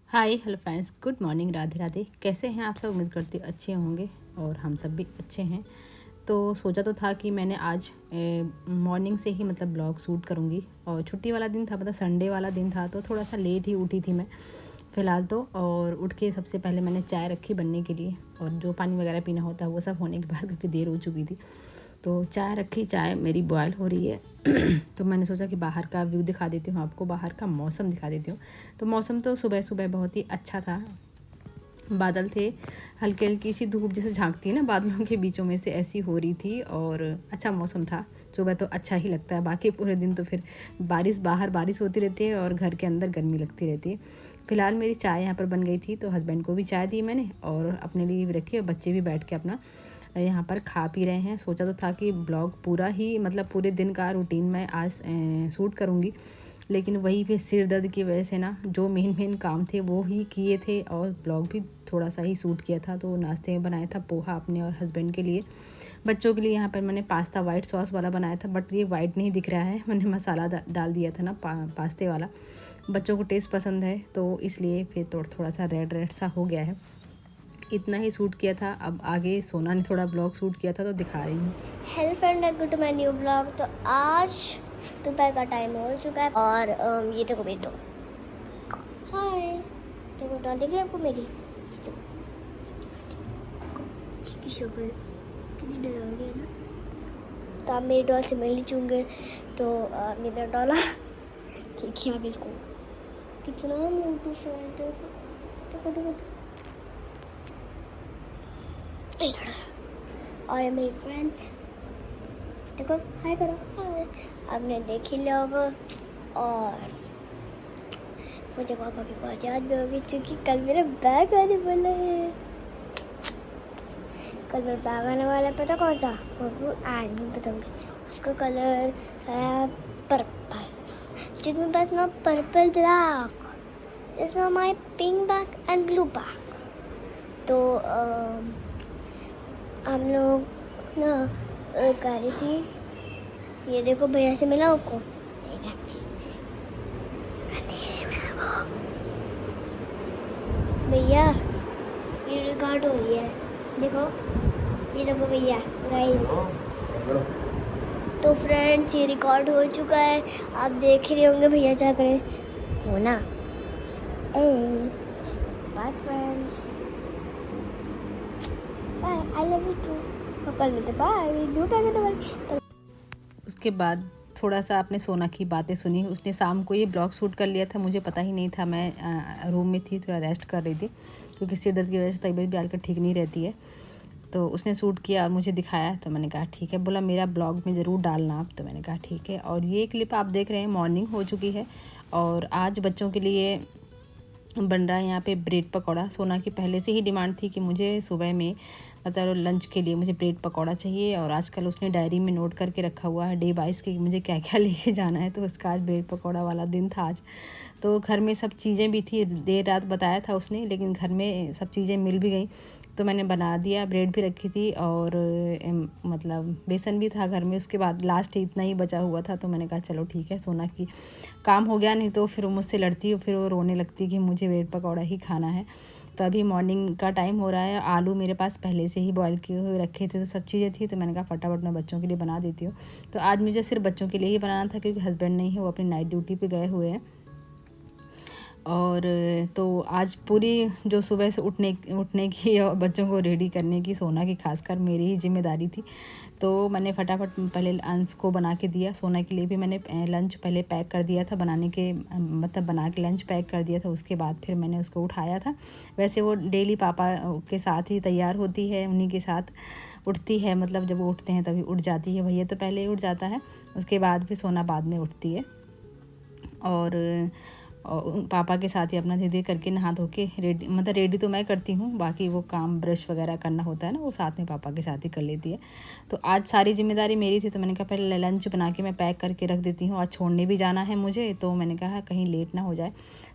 Hi hello friends, good morning, Radhe Radhe. कैसे हैं आप सब? उम्मीद करती हूँ अच्छे होंगे और हम सब भी अच्छे हैं। तो सोचा तो था कि मैंने आज मॉर्निंग से ही मतलब ब्लॉग शूट करूँगी और छुट्टी वाला दिन था, मतलब संडे वाला दिन था, तो थोड़ा सा लेट ही उठी थी मैं फ़िलहाल तो। और उठ के सबसे पहले मैंने चाय रखी बनने के लिए, और जो पानी वगैरह पीना होता है वो सब होने के बाद, क्योंकि देर हो चुकी थी, तो चाय रखी। चाय मेरी बॉयल हो रही है तो मैंने सोचा कि बाहर का व्यू दिखा देती हूँ आपको, बाहर का मौसम दिखा देती हूँ। तो मौसम तो सुबह सुबह बहुत ही अच्छा था, बादल थे, हल्की हल्की सी धूप जैसे झांकती है ना बादलों के बीचों में से, ऐसी हो रही थी और अच्छा मौसम था। सुबह तो अच्छा ही लगता है, बाकी पूरे दिन तो फिर बाहर बारिश होती रहती है और घर के अंदर गर्मी लगती रहती है। फ़िलहाल मेरी चाय यहाँ पर बन गई थी, तो हस्बैंड को भी चाय दी मैंने और अपने लिए भी रखी, और बच्चे भी बैठ के अपना यहाँ पर खा पी रहे हैं। सोचा तो था कि ब्लॉग पूरा ही मतलब पूरे दिन का रूटीन मैं आज शूट करूँगी, लेकिन वही फिर सिर दर्द की वजह से ना जो मेन काम थे वो ही किए थे, और ब्लॉग भी थोड़ा सा ही शूट किया था। तो नाश्ते में बनाया था पोहा अपने और हस्बैंड के लिए। बच्चों के लिए यहाँ पर मैंने पास्ता वाइट सॉस वाला बनाया था, बट ये वाइट नहीं दिख रहा है, मैंने मसाला डाल दिया था ना पास्ते वाला। बच्चों को टेस्ट पसंद है तो इसलिए फिर थोड़ा सा रेड रेड सा हो गया है। इतना ही शूट किया था। अब आगे सोना ने थोड़ा ब्लॉग शूट किया था तो दिखा रही हूँ। Hello friend, welcome to my new blog. तो आज दोपहर का टाइम हो चुका है और ये देखो बेटो, हाय देखो डॉल दिख रही है आपको मेरी? इसकी शक्ल कितनी डरावनी है ना। तो आप मेरी डॉल से मिल ही चुके, तो ये मेरा डॉल ठीक है। आप इसको कितना मोटू सा है, देखो देखो देखो। और ये मेरी फ्रेंड्स, देखो हाय करो, हाय। आपने देख ही लिया होगा। और मुझे पापा की बात याद भी होगी, क्योंकि कल मेरा बैग आने वाला है। कल मेरा बैग आने वाला है, पता कौन सा? वो एड में बताऊंगी। उसका कलर है पर्पल, क्योंकि मेरे पास ना purple black, this is my pink bag and blue bag. तो हम लोग ना कह रही थी, ये देखो भैया से मिला आपको, भैया ये रिकॉर्ड हो रही है, देखो ये देखो भैया गाइस। तो फ्रेंड्स ये रिकॉर्ड हो चुका है, आप देख ही रहे होंगे भैया क्या करें हो ना। Bye friends, bye, I love you too. कल मिलते, बाय, न्यू पैकेट। उसके बाद थोड़ा सा आपने सोना की बातें सुनी। उसने शाम को ये ब्लॉग शूट कर लिया था, मुझे पता ही नहीं था। मैं रूम में थी, थोड़ा रेस्ट कर रही थी, क्योंकि सिर दर्द की वजह से तबीयत भी आजकल ठीक नहीं रहती है। तो उसने शूट किया और मुझे दिखाया, तो मैंने कहा ठीक है। बोला मेरा ब्लॉग में ज़रूर डालना आप, तो मैंने कहा ठीक है। और ये क्लिप आप देख रहे हैं, मॉर्निंग हो चुकी है और आज बच्चों के लिए बन रहा है यहाँ पे ब्रेड पकौड़ा। सोना की पहले से ही डिमांड थी कि मुझे सुबह में मतलब लंच के लिए मुझे ब्रेड पकौड़ा चाहिए, और आजकल उसने डायरी में नोट करके रखा हुआ है डे वाइज के मुझे क्या क्या लेके जाना है। तो उसका आज ब्रेड पकौड़ा वाला दिन था आज। तो घर में सब चीज़ें भी थी, देर रात बताया था उसने, लेकिन घर में सब चीज़ें मिल भी गई, तो मैंने बना दिया। ब्रेड भी रखी थी और मतलब बेसन भी था घर में। उसके बाद लास्ट इतना ही बचा हुआ था, तो मैंने कहा चलो ठीक है, सोना की काम हो गया, नहीं तो फिर वो मुझसे लड़ती, फिर वो रोने लगती कि मुझे ब्रेड पकौड़ा ही खाना है। तो अभी मॉर्निंग का टाइम हो रहा है। आलू मेरे पास पहले से ही बॉईल किए हुए रखे थे, तो सब चीज़ें थी, तो मैंने कहा फटाफट मैं बच्चों के लिए बना देती हूँ। तो आज मुझे सिर्फ बच्चों के लिए ही बनाना था, क्योंकि हस्बैंड नहीं है, वो अपनी नाइट ड्यूटी पे गए हुए हैं। और तो आज पूरी जो सुबह से उठने की और बच्चों को रेडी करने की, सोना की खासकर मेरी ही जिम्मेदारी थी। तो मैंने फटाफट पहले अंश को बना के दिया। सोना के लिए भी मैंने लंच पहले पैक कर दिया था, मतलब बना के लंच पैक कर दिया था। उसके बाद फिर मैंने उसको उठाया था। वैसे वो डेली पापा के साथ ही तैयार होती है, उन्हीं के साथ उठती है, मतलब जब वो उठते हैं तभी उठ जाती है। भैया तो पहले ही उठ जाता है, उसके बाद फिर सोना बाद में उठती है। और पापा के साथ ही अपना धीरे धीरे करके नहा धो के रेडी, मतलब रेडी तो मैं करती हूँ, बाकी वो काम ब्रश वगैरह करना होता है ना, वो साथ में पापा के साथ ही कर लेती है। तो आज सारी जिम्मेदारी मेरी थी, तो मैंने कहा पहले लंच बना के मैं पैक करके रख देती हूँ। आज छोड़ने भी जाना है मुझे, तो मैंने कहा कहीं लेट ना हो जाए,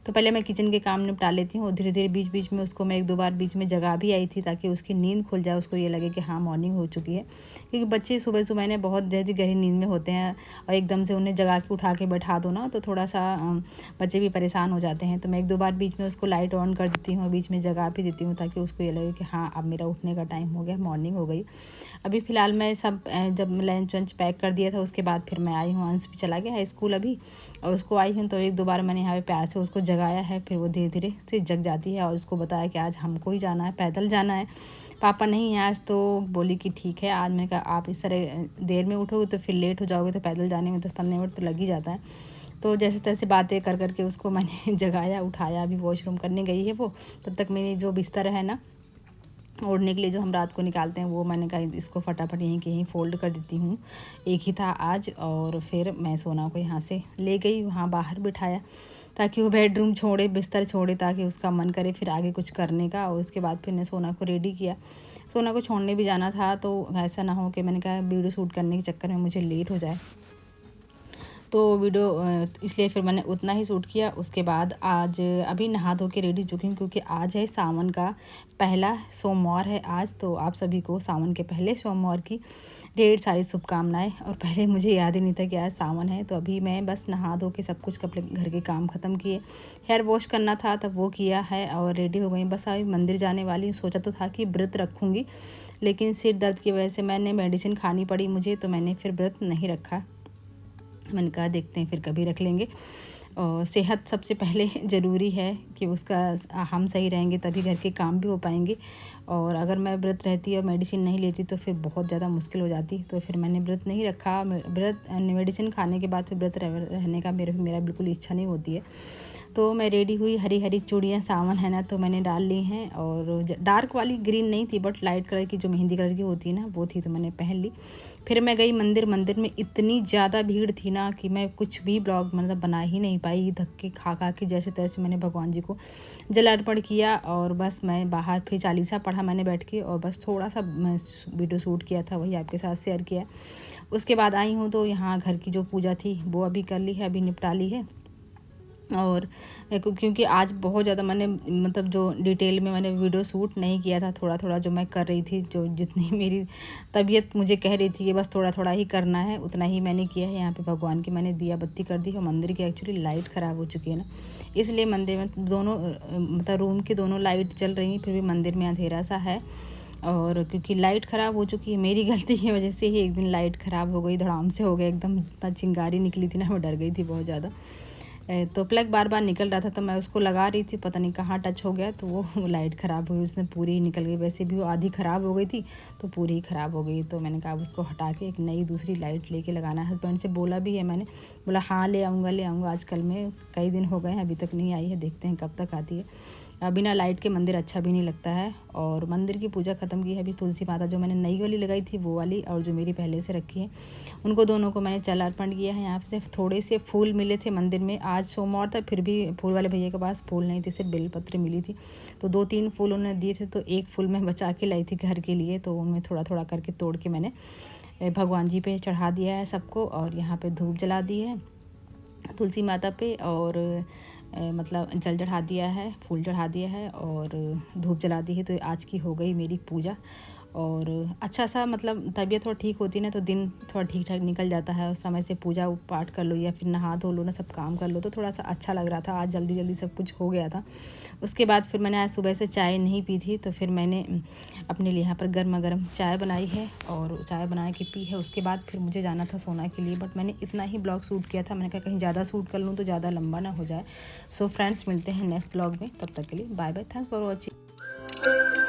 तो पहले मैं किचन के काम निपटा लेती हूँ। धीरे धीरे बीच बीच में उसको मैं एक दो बार बीच में जगा भी आई थी, ताकि उसकी नींद खुल जाए, उसको ये लगे कि हाँ मॉर्निंग हो चुकी है। क्योंकि बच्चे सुबह सुबह ने बहुत ज़्यादा गहरी नींद में होते हैं, और एकदम से उन्हें जगा के उठा के बैठा दो ना, तो थोड़ा सा बच्चे भी परेशान हो जाते हैं। तो मैं 1-2 बार बीच में उसको लाइट ऑन कर देती हूँ, बीच में जगा भी देती हूँ ताकि उसको ये लगे कि हाँ अब मेरा उठने का टाइम हो गया, मॉर्निंग हो गई। अभी फ़िलहाल मैं सब जब लंच वंच पैक कर दिया था उसके बाद फिर मैं आई हूँ। अंश भी चला गया है स्कूल अभी, और उसको आई हूँ तो 1-2 बार मैंने यहाँ पे प्यार से उसको जगाया है। फिर वो धीरे धीरे से जग जाती है और उसको बताया कि आज हमको ही जाना है, पैदल जाना है, पापा नहीं है आज। तो बोली कि ठीक है। आज मैंने कहा आप इस तरह देर में उठोगे तो फिर लेट हो जाओगे, तो पैदल जाने में 10-15 मिनट तो लग ही जाता है। तो जैसे तैसे बातें कर करके उसको मैंने जगाया, उठाया। अभी वॉशरूम करने गई है वो, तब तक मेरी जो बिस्तर है ना ओढ़ने के लिए जो हम रात को निकालते हैं, वो मैंने कहा इसको फटाफट यहीं के यहीं फ़ोल्ड कर देती हूँ। एक ही था आज। और फिर मैं सोना को यहाँ से ले गई, वहाँ बाहर बिठाया ताकि वो बेडरूम छोड़े, बिस्तर छोड़े, ताकि उसका मन करे फिर आगे कुछ करने का। और उसके बाद फिर मैं सोना को रेडी किया। सोना को छोड़ने भी जाना था, तो ऐसा ना हो कि मैंने कहा वीडियो शूट करने के चक्कर में मुझे लेट हो जाए। तो वीडियो इसलिए फिर मैंने उतना ही शूट किया। उसके बाद आज अभी नहा धो के रेडी हो चुकी हूँ, क्योंकि आज है सावन का पहला सोमवार है आज। तो आप सभी को सावन के पहले सोमवार की ढेर सारी शुभकामनाएं। और पहले मुझे याद ही नहीं था कि आज सावन है। तो अभी मैं बस नहा धो के सब कुछ कपड़े घर के काम ख़त्म किए, हेयर वॉश करना था तब वो किया है और रेडी हो गई। बस अभी मंदिर जाने वाली हूँ। सोचा तो था कि व्रत रखूँगी, लेकिन सिर दर्द की वजह से मैंने मेडिसिन खानी पड़ी मुझे, तो मैंने फिर व्रत नहीं रखा। मैंने कहा देखते हैं फिर कभी रख लेंगे। और सेहत सबसे पहले ज़रूरी है कि उसका हम सही रहेंगे तभी घर के काम भी हो पाएंगे। और अगर मैं व्रत रहती और मेडिसिन नहीं लेती तो फिर बहुत ज़्यादा मुश्किल हो जाती। तो फिर मैंने व्रत नहीं रखा। व्रत मेडिसिन खाने के बाद फिर व्रत रहने का मेरा बिल्कुल इच्छा नहीं होती है। तो मैं रेडी हुई, हरी हरी चूड़ियाँ, सावन है ना, तो मैंने डाल ली हैं। और डार्क वाली ग्रीन नहीं थी, बट लाइट कलर की जो मेहंदी कलर की होती है ना, वो थी, तो मैंने पहन ली। फिर मैं गई मंदिर में इतनी ज़्यादा भीड़ थी ना कि मैं कुछ भी ब्लॉग मतलब बना ही नहीं पाई। धक्के खा खा के जैसे तैसे मैंने भगवान जी को जल अर्पण किया। और बस मैं बाहर फिर चालीसा पढ़ा मैंने बैठ के, और बस थोड़ा सा मैं वीडियो शूट किया था, वही आपके साथ शेयर किया। उसके बाद आई हूँ तो यहाँ घर की जो पूजा थी वो अभी कर ली है, अभी निपटा ली है। और क्योंकि आज बहुत ज़्यादा मैंने मतलब जो डिटेल में मैंने वीडियो शूट नहीं किया था, थोड़ा थोड़ा जो मैं कर रही थी, जो जितनी मेरी तबीयत मुझे कह रही थी कि बस थोड़ा थोड़ा ही करना है, उतना ही मैंने किया है। यहाँ पे भगवान की मैंने दिया बत्ती कर दी। और मंदिर की एक्चुअली लाइट ख़राब हो चुकी है ना, इसलिए मंदिर में दोनों मतलब रूम की दोनों लाइट चल रही हैं, फिर भी मंदिर में अंधेरा सा है। और क्योंकि लाइट ख़राब हो चुकी है, मेरी गलती की वजह से ही एक दिन लाइट ख़राब हो गई, धड़ाम से हो गया एकदम। इतना चिंगारी निकली थी ना, मैं डर गई थी बहुत ज़्यादा। तो प्लग बार बार निकल रहा था, तो मैं उसको लगा रही थी, पता नहीं कहाँ टच हो गया, तो वो लाइट ख़राब हुई, उसने पूरी ही निकल गई। वैसे भी वो आधी ख़राब हो गई थी, तो पूरी ही ख़राब हो गई। तो मैंने कहा उसको हटा के एक नई दूसरी लाइट लेके लगाना है। हस्बैंड से बोला भी है मैंने, बोला हाँ ले आऊँगा। आजकल में कई दिन हो गए हैं, अभी तक नहीं आई है, देखते हैं कब तक आती है। बिना लाइट के मंदिर अच्छा भी नहीं लगता है। और मंदिर की पूजा ख़त्म की है। अभी तुलसी माता जो मैंने नई वाली लगाई थी वो वाली, और जो मेरी पहले से रखी है, उनको दोनों को मैंने जल अर्पण किया है। यहाँ से थोड़े से फूल मिले थे मंदिर में, आज सोमवार था, फिर भी फूल वाले भैया के पास फूल नहीं थे, सिर्फ बेलपत्र मिली थी। तो 2-3 फूल उन्होंने दिए थे, तो एक फूल मैं बचा के लाई थी घर के लिए, तो उनमें थोड़ा थोड़ा करके तोड़ के मैंने भगवान जी पे चढ़ा दिया है सबको। और यहाँ पे धूप जला दी है तुलसी माता पे, और मतलब जल चढ़ा दिया है, फूल चढ़ा दिया है, और धूप जला दी है। तो आज की हो गई मेरी पूजा। और अच्छा सा मतलब तबीयत थोड़ा ठीक होती है ना, तो दिन थोड़ा ठीक ठाक निकल जाता है। उस समय से पूजा पाठ कर लो या फिर नहा धो लो ना, सब काम कर लो, तो थोड़ा सा अच्छा लग रहा था। आज जल्दी जल्दी सब कुछ हो गया था। उसके बाद फिर मैंने आज सुबह से चाय नहीं पी थी, तो फिर मैंने अपने लिए यहाँ पर गर्मा गर्म चाय बनाई है और चाय बना के पी है। उसके बाद फिर मुझे जाना था सोना के लिए, बट मैंने इतना ही ब्लॉग शूट किया था। मैंने कहा कहीं ज़्यादा शूट कर लूँ तो ज़्यादा लंबा ना हो जाए। सो फ्रेंड्स, मिलते हैं नेक्स्ट ब्लॉग में, तब तक के लिए bye bye, thanks for watching.